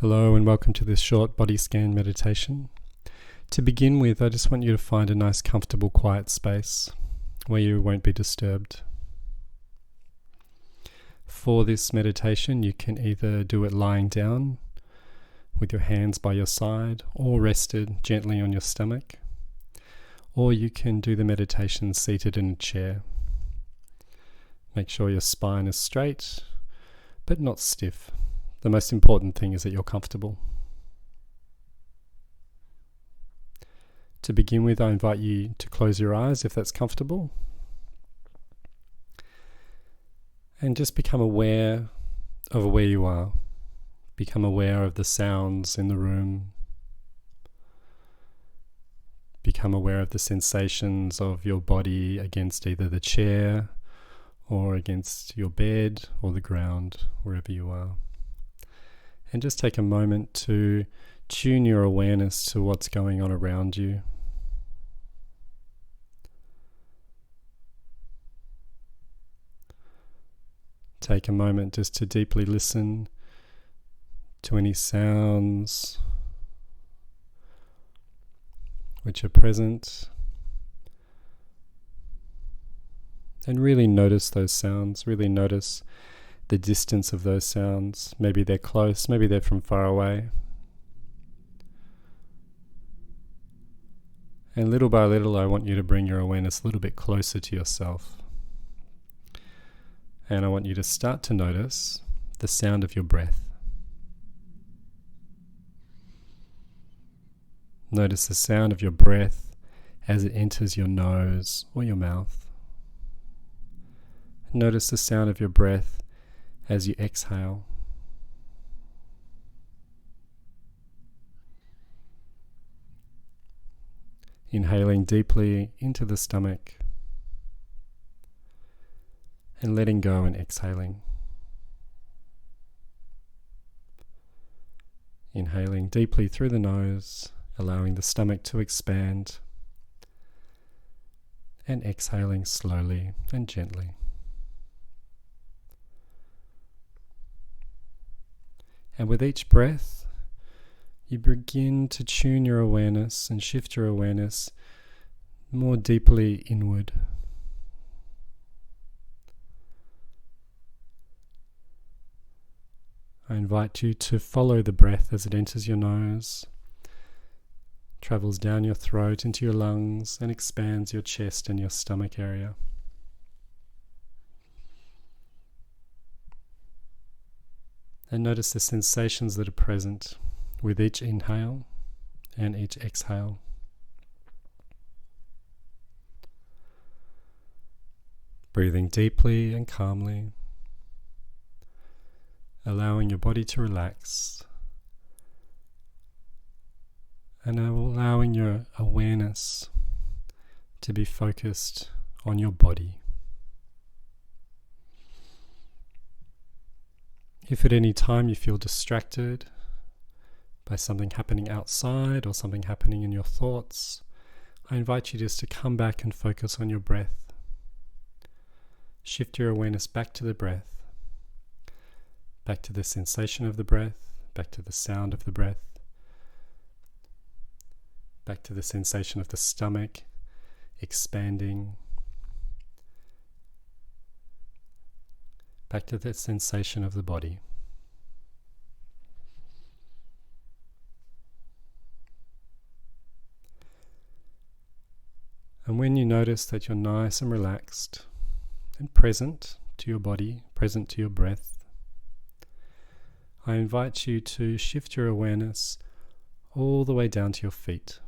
Hello and welcome to this short body scan meditation. To begin with, I just want you to find a nice, comfortable, quiet space where you won't be disturbed. For this meditation, you can either do it lying down with your hands by your side or rested gently on your stomach, or you can do the meditation seated in a chair. Make sure your spine is straight but not stiff. The most important thing is that you're comfortable. To begin with, I invite you to close your eyes if that's comfortable. And just become aware of where you are. Become aware of the sounds in the room. Become aware of the sensations of your body against either the chair or against your bed or the ground, wherever you are. And just take a moment to tune your awareness to what's going on around you. Take a moment just to deeply listen to any sounds which are present. And really notice those sounds, really notice the distance of those sounds. Maybe they're close, maybe they're from far away. And little by little, I want you to bring your awareness a little bit closer to yourself. And I want you to start to notice the sound of your breath. Notice the sound of your breath as it enters your nose or your mouth. Notice the sound of your breath as you exhale. Inhaling deeply into the stomach and letting go and exhaling. Inhaling deeply through the nose, allowing the stomach to expand, and exhaling slowly and gently. And with each breath, you begin to tune your awareness and shift your awareness more deeply inward. I invite you to follow the breath as it enters your nose, travels down your throat into your lungs, and expands your chest and your stomach area. And notice the sensations that are present with each inhale and each exhale. Breathing deeply and calmly, allowing your body to relax, and allowing your awareness to be focused on your body. If at any time you feel distracted by something happening outside or something happening in your thoughts, I invite you just to come back and focus on your breath. Shift your awareness back to the breath, back to the sensation of the breath, back to the sound of the breath, back to the sensation of the stomach expanding, back to the sensation of the body. And when you notice that you're nice and relaxed and present to your body, present to your breath, I invite you to shift your awareness all the way down to your feet.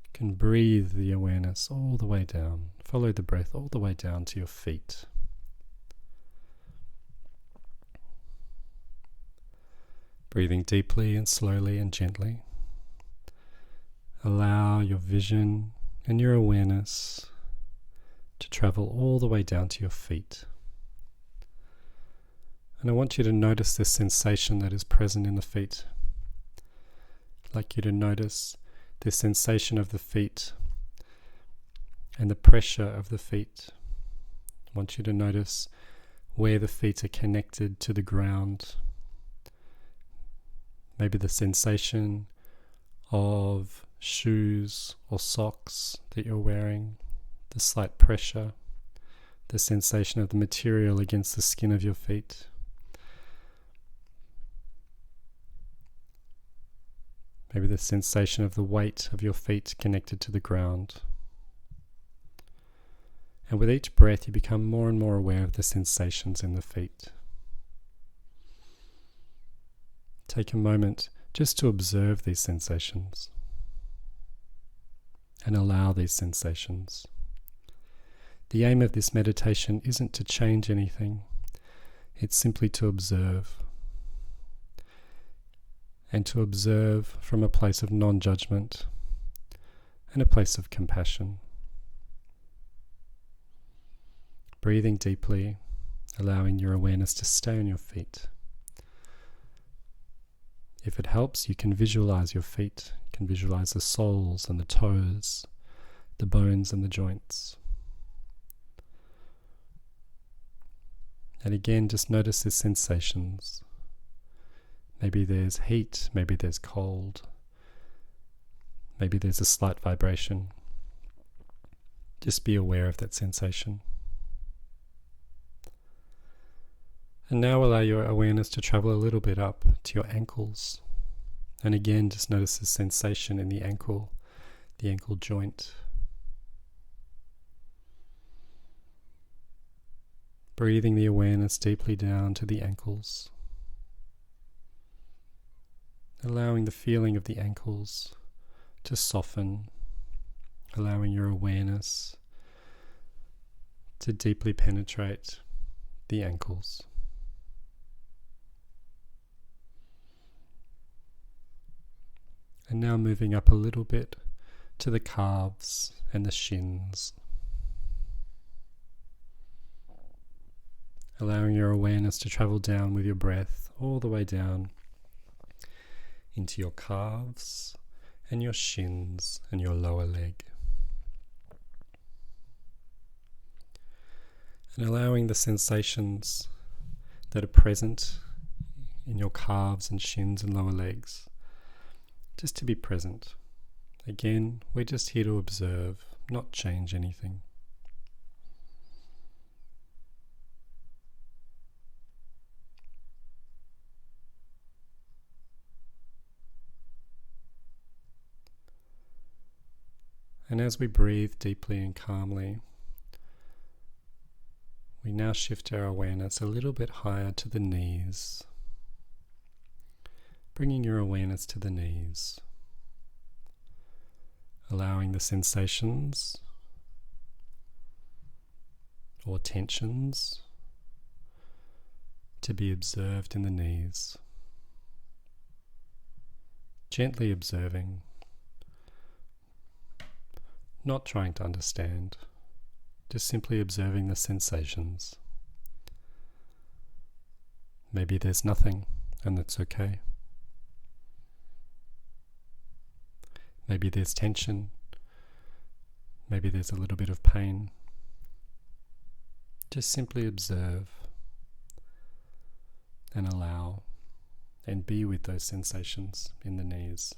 You can breathe the awareness all the way down. Follow the breath all the way down to your feet. Breathing deeply and slowly and gently. Allow your vision and your awareness to travel all the way down to your feet. And I want you to notice this sensation that is present in the feet. I'd like you to notice the sensation of the feet and the pressure of the feet. I want you to notice where the feet are connected to the ground. Maybe the sensation of shoes or socks that you're wearing, the slight pressure, the sensation of the material against the skin of your feet. Maybe the sensation of the weight of your feet connected to the ground. And with each breath, you become more and more aware of the sensations in the feet. Take a moment just to observe these sensations and allow these sensations. The aim of this meditation isn't to change anything, it's simply to observe. And to observe from a place of non-judgment and a place of compassion. Breathing deeply, allowing your awareness to stay on your feet. If it helps, you can visualize your feet. You can visualize the soles and the toes, the bones and the joints. And again, just notice the sensations. Maybe there's heat, maybe there's cold, maybe there's a slight vibration. Just be aware of that sensation. And now allow your awareness to travel a little bit up to your ankles. And again, just notice the sensation in the ankle joint. Breathing the awareness deeply down to the ankles. Allowing the feeling of the ankles to soften, allowing your awareness to deeply penetrate the ankles. And now moving up a little bit to the calves and the shins. Allowing your awareness to travel down with your breath all the way down into your calves and your shins and your lower leg. And allowing the sensations that are present in your calves and shins and lower legs just to be present. Again, we're just here to observe, not change anything. And as we breathe deeply and calmly, we now shift our awareness a little bit higher to the knees, bringing your awareness to the knees, allowing the sensations or tensions to be observed in the knees, gently observing, not trying to understand, just simply observing the sensations. Maybe there's nothing, and that's okay. Maybe there's tension. Maybe there's a little bit of pain. Just simply observe and allow and be with those sensations in the knees.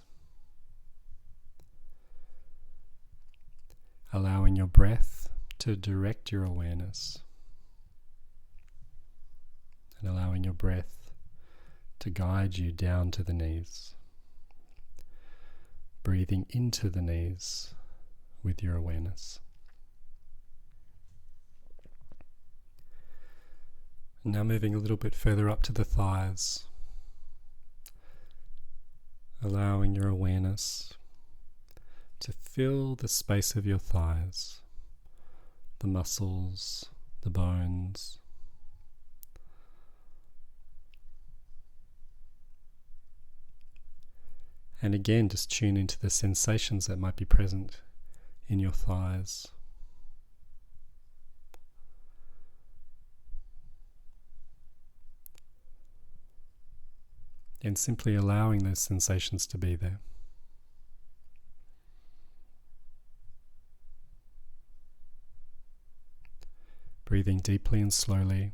Allowing your breath to direct your awareness and allowing your breath to guide you down to the knees. Breathing into the knees with your awareness. Now moving a little bit further up to the thighs, allowing your awareness to fill the space of your thighs, the muscles, the bones. And again, just tune into the sensations that might be present in your thighs. And simply allowing those sensations to be there. Breathing deeply and slowly,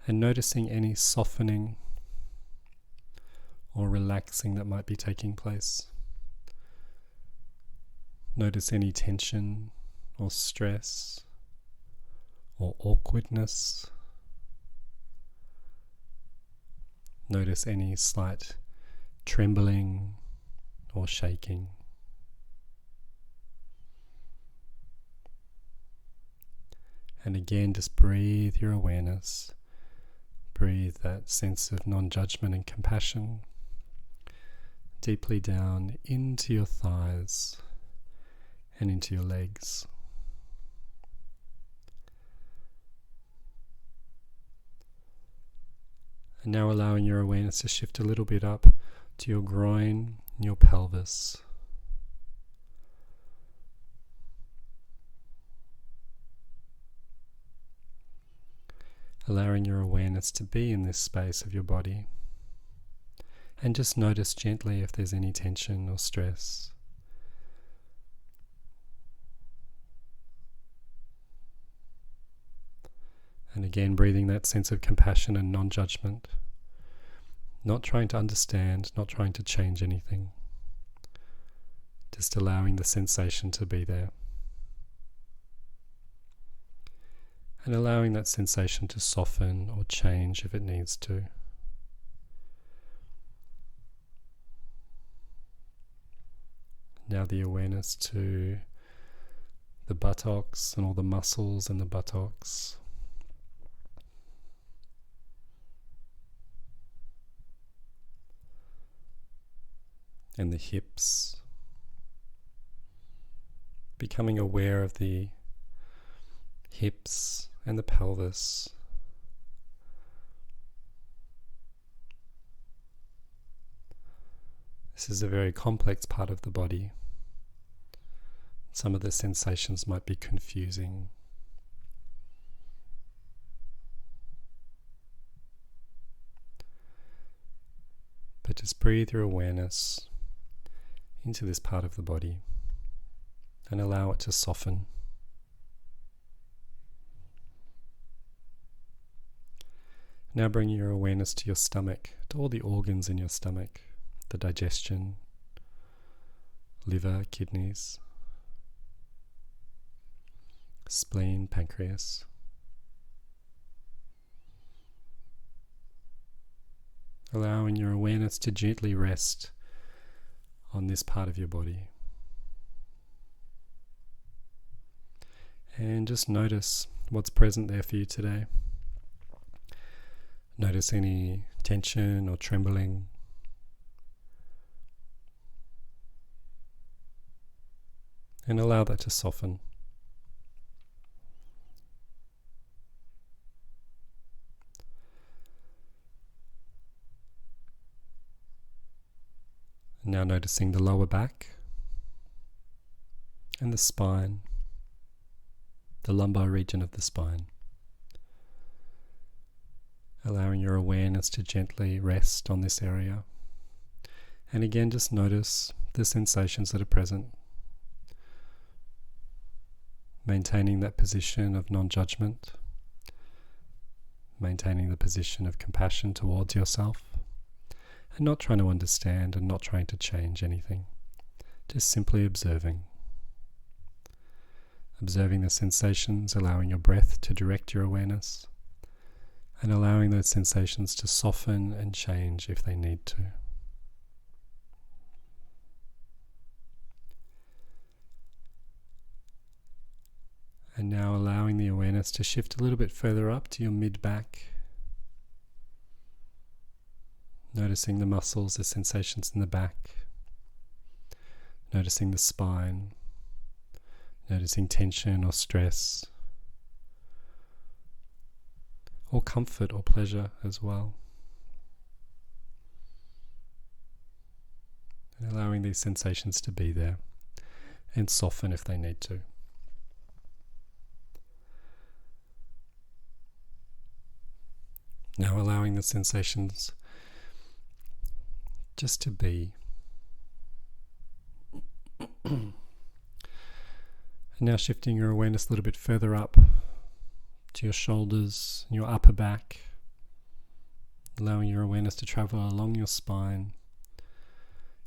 and noticing any softening or relaxing that might be taking place. Notice any tension or stress or awkwardness. Notice any slight trembling or shaking. And again, just breathe your awareness. Breathe that sense of non-judgment and compassion deeply down into your thighs and into your legs. And now allowing your awareness to shift a little bit up to your groin and your pelvis. Allowing your awareness to be in this space of your body. And just notice gently if there's any tension or stress. And again, breathing that sense of compassion and non-judgment. Not trying to understand, not trying to change anything. Just allowing the sensation to be there. And allowing that sensation to soften or change if it needs to. Now the awareness to the buttocks and all the muscles in the buttocks. And the hips. Becoming aware of the hips and the pelvis. This is a very complex part of the body. Some of the sensations might be confusing. But just breathe your awareness into this part of the body and allow it to soften. Now bring your awareness to your stomach, to all the organs in your stomach, the digestion, liver, kidneys, spleen, pancreas. Allowing your awareness to gently rest on this part of your body. And just notice what's present there for you today. Notice any tension or trembling. And allow that to soften. Now noticing the lower back and the spine, the lumbar region of the spine. Allowing your awareness to gently rest on this area. And again, just notice the sensations that are present. Maintaining that position of non-judgment. Maintaining the position of compassion towards yourself. And not trying to understand and not trying to change anything. Just simply observing. Observing the sensations, allowing your breath to direct your awareness. And allowing those sensations to soften and change if they need to. And now allowing the awareness to shift a little bit further up to your mid-back. Noticing the muscles, the sensations in the back. Noticing the spine. Noticing tension or stress. Or comfort or pleasure as well. And allowing these sensations to be there and soften if they need to. Now allowing the sensations just to be. And now shifting your awareness a little bit further up to your shoulders and your upper back, allowing your awareness to travel along your spine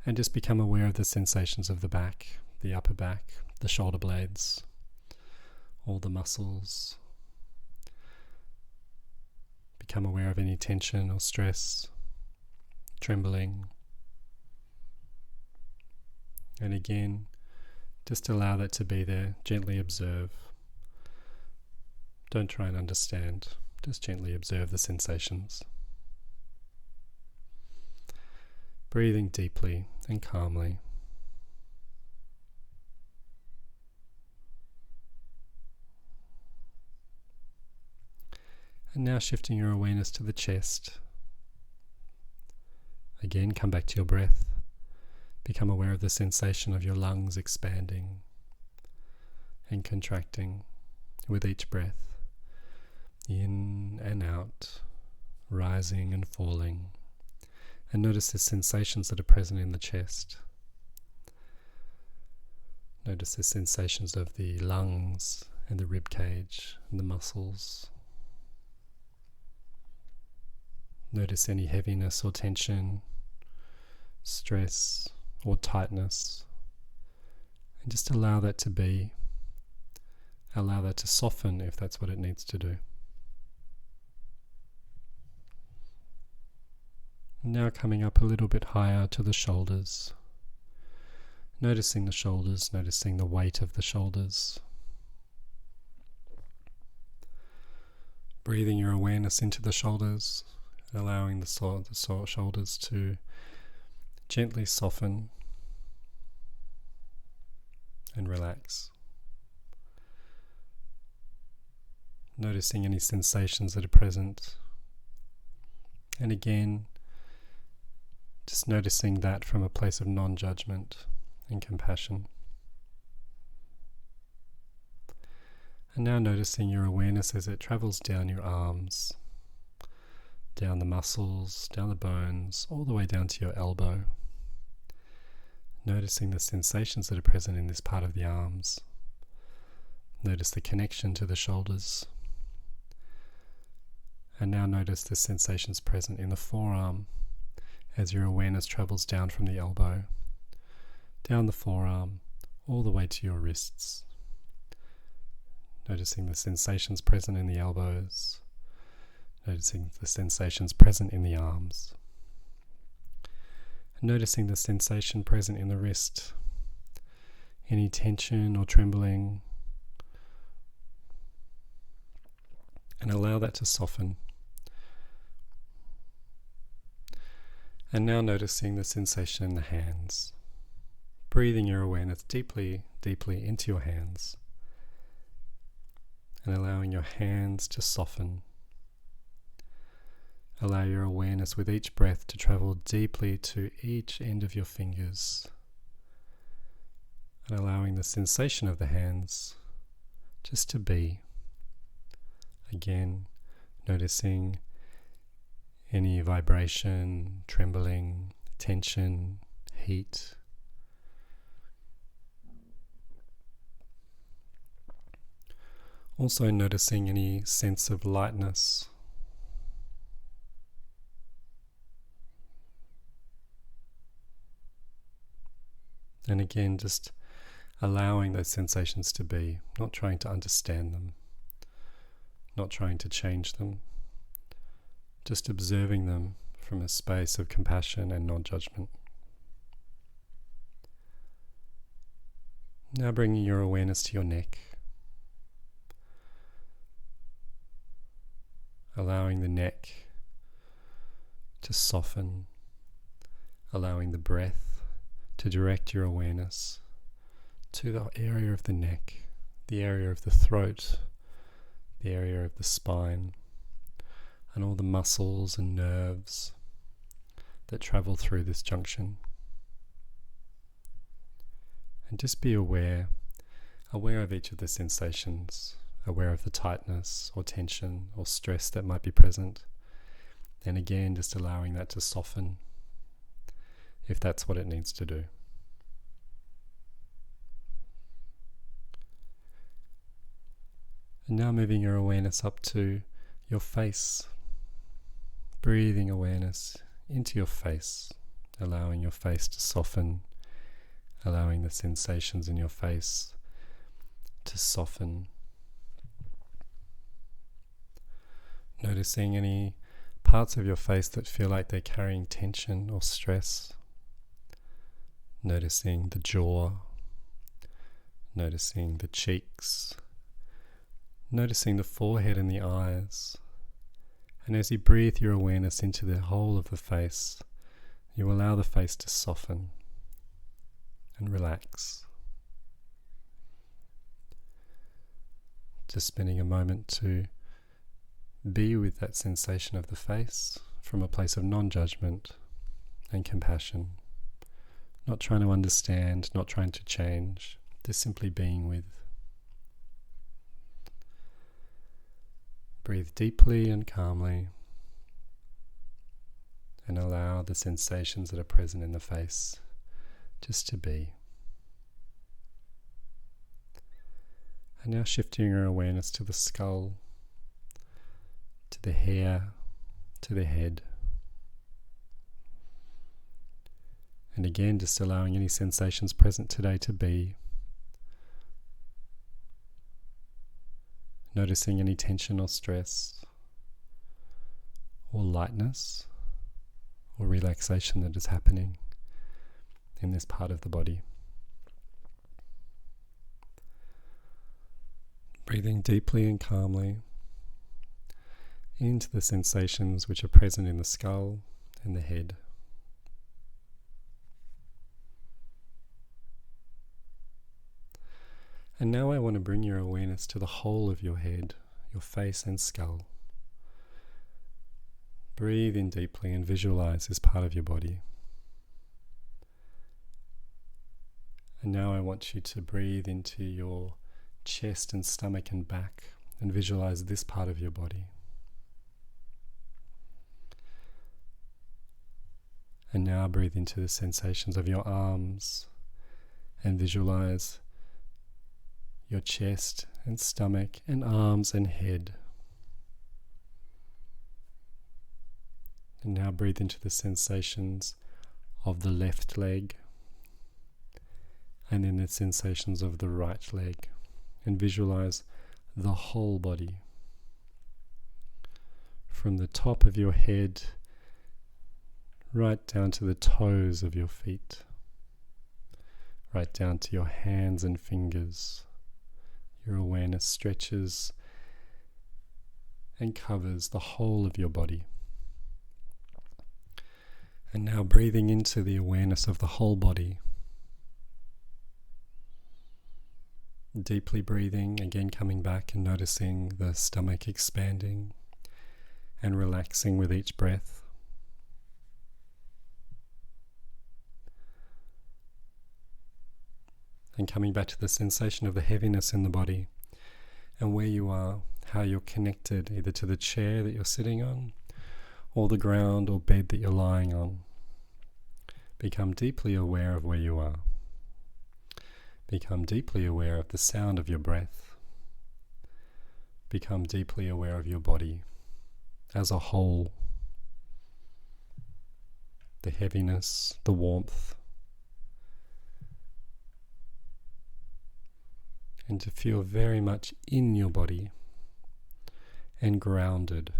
and just become aware of the sensations of the back, the upper back, the shoulder blades, all the muscles. Become aware of any tension or stress, trembling. And again, just allow that to be there. Gently observe. Don't try and understand. Just gently observe the sensations. Breathing deeply and calmly. And now shifting your awareness to the chest. Again, come back to your breath. Become aware of the sensation of your lungs expanding and contracting with each breath. In and out, rising and falling. And notice the sensations that are present in the chest. Notice the sensations of the lungs and the rib cage and the muscles. Notice any heaviness or tension, stress or tightness. And just allow that to be. Allow that to soften if that's what it needs to do. Now coming up a little bit higher to the shoulders. Noticing the shoulders, noticing the weight of the shoulders. Breathing your awareness into the shoulders, allowing the shoulders to gently soften and relax. Noticing any sensations that are present. And again, just noticing that from a place of non-judgment and compassion. And now noticing your awareness as it travels down your arms, down the muscles, down the bones, all the way down to your elbow. Noticing the sensations that are present in this part of the arms. Notice the connection to the shoulders. And now notice the sensations present in the forearm as your awareness travels down from the elbow, down the forearm, all the way to your wrists. Noticing the sensations present in the elbows, noticing the sensations present in the arms. And noticing the sensation present in the wrist, any tension or trembling, and allow that to soften. And now noticing the sensation in the hands. Breathing your awareness deeply, deeply into your hands. And allowing your hands to soften. Allow your awareness with each breath to travel deeply to each end of your fingers. And allowing the sensation of the hands just to be. Again, noticing any vibration, trembling, tension, heat. Also noticing any sense of lightness. And again, just allowing those sensations to be, not trying to understand them, not trying to change them. Just observing them from a space of compassion and non-judgment. Now bringing your awareness to your neck. Allowing the neck to soften. Allowing the breath to direct your awareness to the area of the neck, the area of the throat, the area of the spine, and all the muscles and nerves that travel through this junction. And just be aware of each of the sensations, aware of the tightness or tension or stress that might be present. And again, just allowing that to soften if that's what it needs to do. And now moving your awareness up to your face, breathing awareness into your face, allowing your face to soften, allowing the sensations in your face to soften. Noticing any parts of your face that feel like they're carrying tension or stress. Noticing the jaw, noticing the cheeks, noticing the forehead and the eyes. And as you breathe your awareness into the whole of the face, you allow the face to soften and relax. Just spending a moment to be with that sensation of the face from a place of non-judgment and compassion. Not trying to understand, not trying to change, just simply being with. Breathe deeply and calmly and allow the sensations that are present in the face just to be. And now shifting your awareness to the skull, to the hair, to the head. And again, just allowing any sensations present today to be. Noticing any tension or stress, or lightness, or relaxation that is happening in this part of the body. Breathing deeply and calmly into the sensations which are present in the skull and the head. And now I want to bring your awareness to the whole of your head, your face and skull. Breathe in deeply and visualize this part of your body. And now I want you to breathe into your chest and stomach and back and visualize this part of your body. And now breathe into the sensations of your arms and visualize your chest and stomach and arms and head. And now breathe into the sensations of the left leg and then the sensations of the right leg, and visualize the whole body from the top of your head right down to the toes of your feet, right down to your hands and fingers. Your awareness stretches and covers the whole of your body. And now breathing into the awareness of the whole body. Deeply breathing, again coming back and noticing the stomach expanding and relaxing with each breath. And coming back to the sensation of the heaviness in the body and where you are, how you're connected either to the chair that you're sitting on or the ground or bed that you're lying on. Become deeply aware of where you are. Become deeply aware of the sound of your breath. Become deeply aware of your body as a whole. The heaviness, the warmth. And to feel very much in your body and grounded.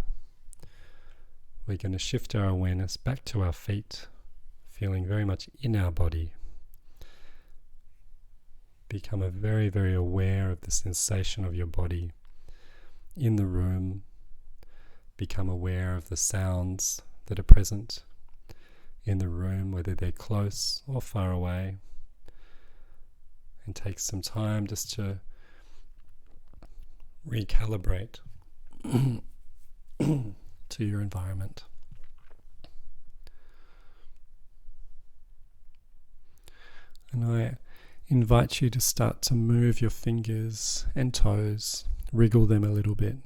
We're going to shift our awareness back to our feet, feeling very much in our body. Become very, very aware of the sensation of your body in the room. Become aware of the sounds that are present in the room, whether they're close or far away. And take some time just to recalibrate to your environment. And I invite you to start to move your fingers and toes, wriggle them a little bit.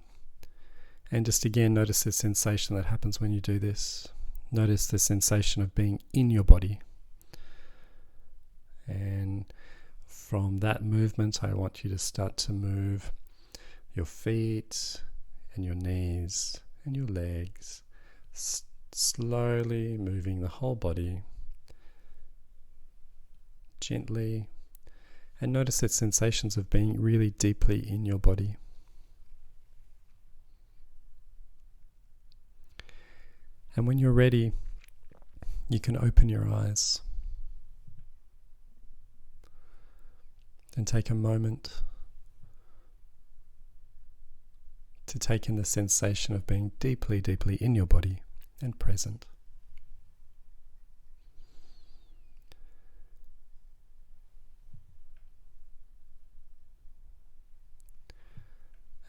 And just again, notice the sensation that happens when you do this. Notice the sensation of being in your body. And from that movement, I want you to start to move your feet and your knees and your legs, Slowly moving the whole body gently, and notice the sensations of being really deeply in your body. And when you're ready, you can open your eyes and take a moment to take in the sensation of being deeply, deeply in your body and present.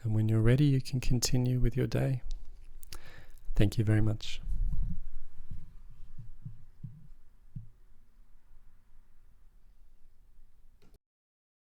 And when you're ready, you can continue with your day. Thank you very much.